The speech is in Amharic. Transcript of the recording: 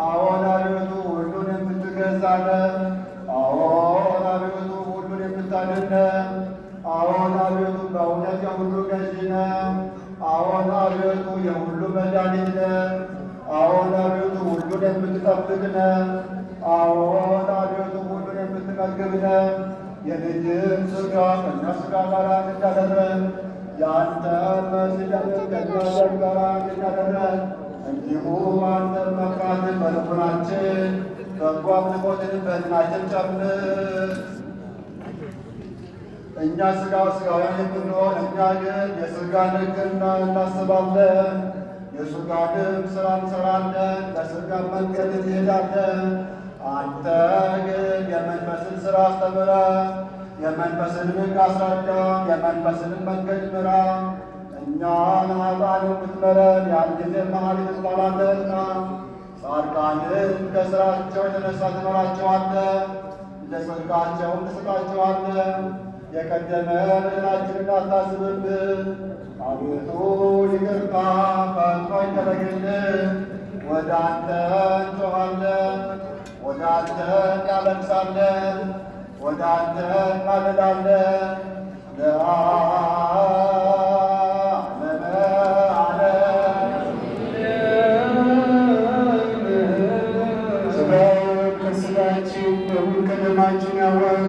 አዎን አቤቱ ሁሉን የምትገዛ ነህ። አዎን አቤቱ ሁሉን የምታድን ነህ። አዎን አቤቱ በእውነት የሁሉ ገዢ ነህ። አዎን አቤቱ የሁሉ መድኃኒት ነህ። አዎን አቤቱ ሁሉን የምትጠብቅ ነህ። አዎን አቤቱ ሁሉን የምትመግብ ነህ። የልጅህን ሥጋ ከእኛ ሥጋ ጋር እንዳደረግ የአንተ መስቀል ከእኛ ደም ጋር እንዳደረግ እንዲሁ አንተን መፍራትን በልቡናችን በጎ አምልኮትን በሕሊናችን ጨምር። እኛ ሥጋውያን የምንሆን እኛ ግን የሥጋን ሕግና እናስባለን፣ የሥጋንም ሥራ እንሠራለን፣ በሥጋ መንገድ እንሄዳለን። አንተ ግን የመንፈስን ሥራ አስተምረ፣ የመንፈስን ሕግ አስረዳ፣ የመንፈስንም መንገድ ምራ። እኛን ኃጥአንን ብትምረን ያን ጊዜ መሐሪ ትባላለህና፣ ጻድቃንን ከሥራቸው የተነሣ ትምራቸዋለህ፣ እንደ ጽድቃቸውም ትሰጣቸዋለህ። የቀደመ በደላችንን አታስብብን። አቤቱ ይቅርታ ፈጥኖ ይደረግልን። ወደ አንተ እንጮኻለን፣ ወደ አንተ እናለቅሳለን፣ ወደ አንተ እናልላለን።